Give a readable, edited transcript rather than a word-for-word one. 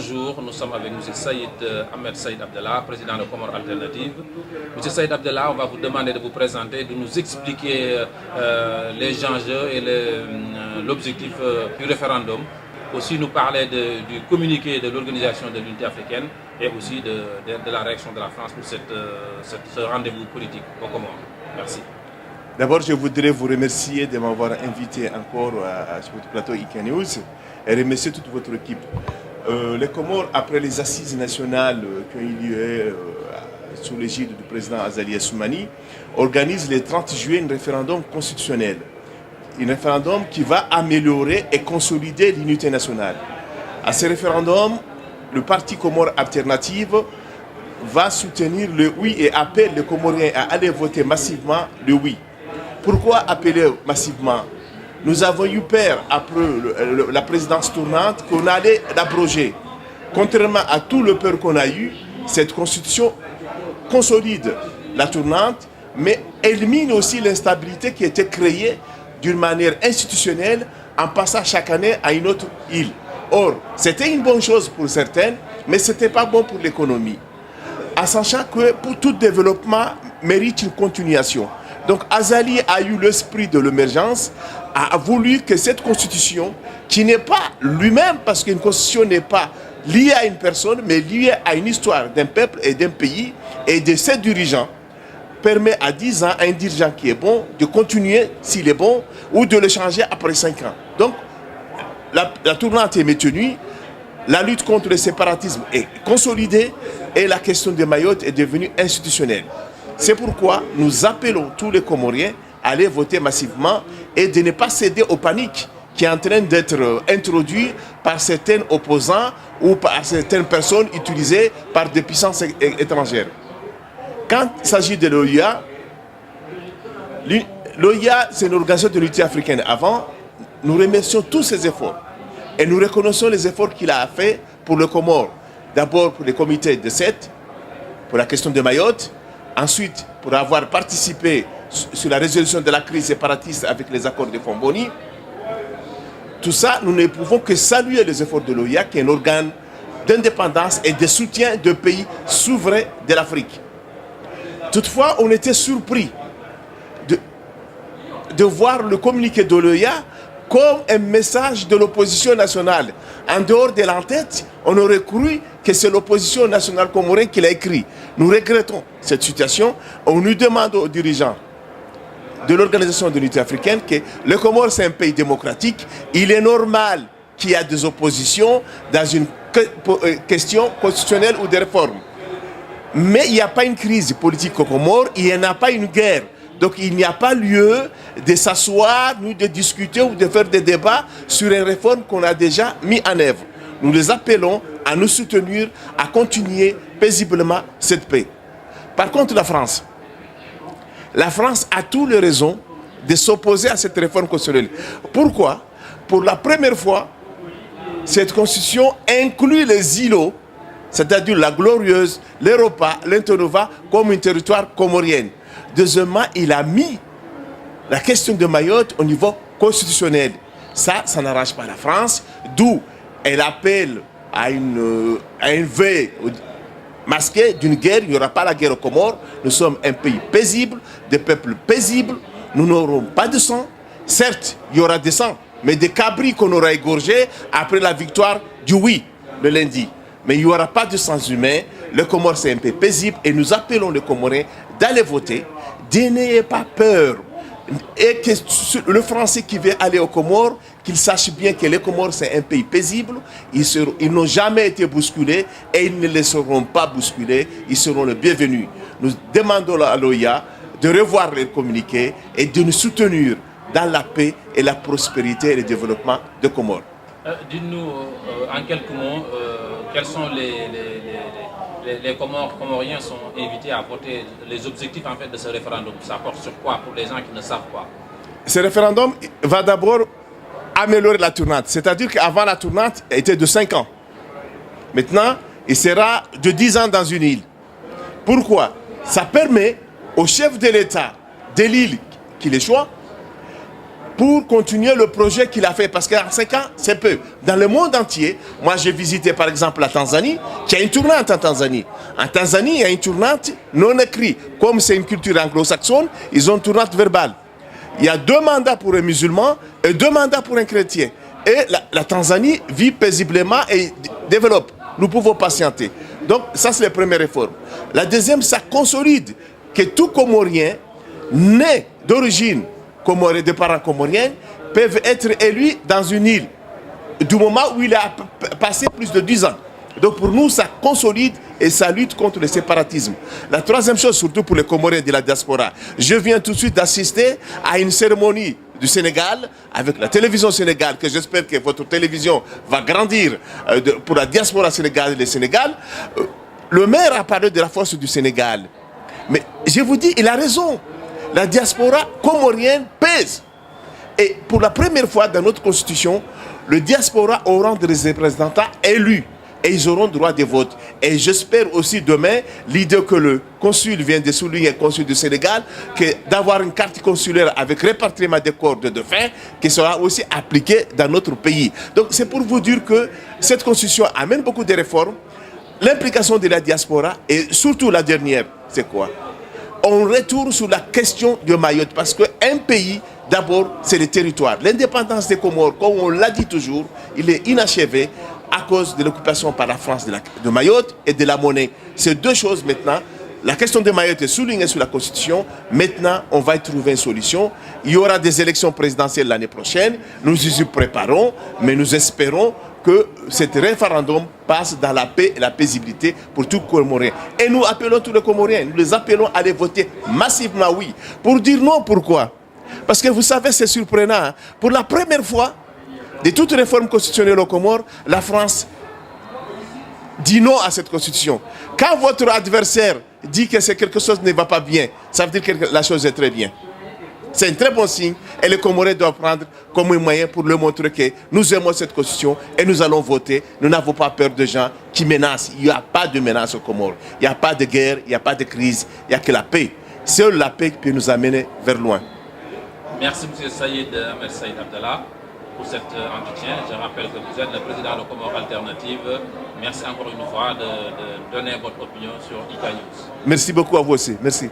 bonjour. Nous sommes avec M. Ahmed Saïd Abdallah, président de Comores Alternatives. M. Saïd Abdallah, on va vous demander de vous présenter, de nous expliquer les enjeux et l'objectif du référendum. Aussi nous parler du communiqué de l'Organisation de l'Unité africaine et aussi de la réaction de la France pour ce rendez-vous politique au Comores. Merci. D'abord, je voudrais vous remercier de m'avoir invité encore sur votre plateau IK News et remercier toute votre équipe. Les Comores, après les assises nationales qui ont eu lieu sous l'égide du président Azali Assoumani, organisent le 30 juillet un référendum constitutionnel. Un référendum qui va améliorer et consolider l'unité nationale. À ce référendum, le parti Comores Alternative va soutenir le oui et appelle les Comoriens à aller voter massivement le oui. Pourquoi appeler massivement? Nous avons eu peur, après la présidence tournante, qu'on allait l'abroger. Contrairement à tout le peur qu'on a eu, cette constitution consolide la tournante, mais élimine aussi l'instabilité qui était créée d'une manière institutionnelle en passant chaque année à une autre île. Or, c'était une bonne chose pour certaines, mais ce n'était pas bon pour l'économie. En sachant que pour tout développement mérite une continuation. Donc Azali a eu l'esprit de l'émergence, a voulu que cette constitution, qui n'est pas lui-même, parce qu'une constitution n'est pas liée à une personne, mais liée à une histoire d'un peuple et d'un pays et de ses dirigeants, permet à 10 ans à un dirigeant qui est bon de continuer s'il est bon ou de le changer après 5 ans. Donc la tournante est maintenue, la lutte contre le séparatisme est consolidée et la question de Mayotte est devenue institutionnelle. C'est pourquoi nous appelons tous les Comoriens à aller voter massivement et de ne pas céder aux paniques qui est en train d'être introduite par certains opposants ou par certaines personnes utilisées par des puissances étrangères. Quand il s'agit de l'OIA, l'OIA c'est une organisation de l'unité africaine. Avant, nous remercions tous ses efforts et nous reconnaissons les efforts qu'il a fait pour le Comores. D'abord pour le comité de 7, pour la question de Mayotte. Ensuite, pour avoir participé sur la résolution de la crise séparatiste avec les accords de Fomboni. Tout ça, nous ne pouvons que saluer les efforts de l'OIA, qui est un organe d'indépendance et de soutien de pays souverains de l'Afrique. Toutefois, on était surpris de voir le communiqué de l'OIA comme un message de l'opposition nationale. En dehors de l'entête, on aurait cru que c'est l'opposition nationale comorienne qui l'a écrit. Nous regrettons cette situation. On nous demande aux dirigeants de l'Organisation de l'Unité africaine que le Comores c'est un pays démocratique. Il est normal qu'il y ait des oppositions dans une question constitutionnelle ou de réforme. Mais il n'y a pas une crise politique au Comores, il n'y en a pas une guerre. Donc il n'y a pas lieu de s'asseoir, nous de discuter ou de faire des débats sur une réforme qu'on a déjà mis en œuvre. Nous les appelons à nous soutenir, à continuer paisiblement cette paix. Par contre, la France a toutes les raisons de s'opposer à cette réforme constitutionnelle. Pourquoi? Pour la première fois, cette constitution inclut les îlots, c'est-à-dire la Glorieuse, l'Europa, l'Intonova, comme un territoire comorien. Deuxièmement, il a mis la question de Mayotte au niveau constitutionnel. Ça n'arrange pas la France, d'où elle appelle à un vœu masqué d'une guerre. Il n'y aura pas la guerre aux Comores. Nous sommes un pays paisible, des peuples paisibles. Nous n'aurons pas de sang. Certes, il y aura des sangs, mais des cabris qu'on aura égorgés après la victoire du oui, le lundi. Mais il n'y aura pas de sang humain. Le Comores, c'est un pays paisible et nous appelons les Comoriens d'aller voter. N'ayez pas peur. Et que le Français qui veut aller aux Comores, qu'il sache bien que les Comores, c'est un pays paisible. Ils n'ont jamais été bousculés et ils ne les seront pas bousculés. Ils seront les bienvenus. Nous demandons à l'OIA de revoir les communiqués et de nous soutenir dans la paix et la prospérité et le développement de Comores. Dites-nous en quelques mots, quels sont les Comoriens sont invités à voter, les objectifs en fait de ce référendum. Ça porte sur quoi pour les gens qui ne savent pas? Ce référendum va d'abord améliorer la tournante. C'est-à-dire qu'avant la tournante était de 5 ans. Maintenant, il sera de 10 ans dans une île. Pourquoi? Ça permet au chef de l'État de l'île qui les choisit pour continuer le projet qu'il a fait. Parce qu'en 5 ans, c'est peu. Dans le monde entier, moi j'ai visité par exemple la Tanzanie, qui a une tournante en Tanzanie. En Tanzanie, il y a une tournante non écrite. Comme c'est une culture anglo-saxonne, ils ont une tournante verbale. Il y a 2 mandats pour un musulman et 2 mandats pour un chrétien. Et la Tanzanie vit paisiblement et développe. Nous pouvons patienter. Donc ça c'est la première réforme. La deuxième, ça consolide que tout Comorien né d'origine comorienne, de parents comoriens, peuvent être élus dans une île du moment où il a passé plus de 10 ans. Donc pour nous, ça consolide et ça lutte contre le séparatisme. La troisième chose, surtout pour les Comoriens de la diaspora, je viens tout de suite d'assister à une cérémonie du Sénégal, avec la télévision sénégale, que j'espère que votre télévision va grandir pour la diaspora sénégalaise et le Sénégal. Le maire a parlé de la force du Sénégal. Mais je vous dis, il a raison. La diaspora comorienne pèse. Et pour la première fois dans notre constitution, le diaspora aura des représentants élus. Et ils auront droit de vote. Et j'espère aussi demain, l'idée que le consul vient de souligner, le consul du Sénégal, que d'avoir une carte consulaire avec répartition des corps de fin, qui sera aussi appliquée dans notre pays. Donc c'est pour vous dire que cette constitution amène beaucoup de réformes. L'implication de la diaspora, et surtout la dernière, c'est quoi? On retourne sur la question de Mayotte, parce qu'un pays, d'abord, c'est le territoire. L'indépendance des Comores, comme on l'a dit toujours, il est inachevé à cause de l'occupation par la France de Mayotte et de la monnaie. Ces 2 choses maintenant, la question de Mayotte est soulignée sur la Constitution. Maintenant, on va y trouver une solution. Il y aura des élections présidentielles l'année prochaine. Nous y préparons, mais nous espérons que cet référendum passe dans la paix et la paisibilité pour tous les Comoriens. Et nous appelons tous les Comoriens, nous les appelons à aller voter massivement oui. Pour dire non, pourquoi? Parce que vous savez, c'est surprenant. Hein? Pour la première fois, de toute réforme constitutionnelle aux Comores, la France dit non à cette constitution. Quand votre adversaire dit que c'est quelque chose qui ne va pas bien, ça veut dire que la chose est très bien. C'est un très bon signe et les Comoriens doivent prendre comme un moyen pour leur montrer que nous aimons cette constitution et nous allons voter. Nous n'avons pas peur de gens qui menacent. Il n'y a pas de menace aux Comores. Il n'y a pas de guerre, il n'y a pas de crise, il n'y a que la paix. Seule la paix peut nous amener vers loin. Merci M. Ahmed Saïd Abdallah pour cet entretien. Je rappelle que vous êtes le président de Comores Alternative. Merci encore une fois de donner votre opinion sur IK News. Merci beaucoup à vous aussi. Merci.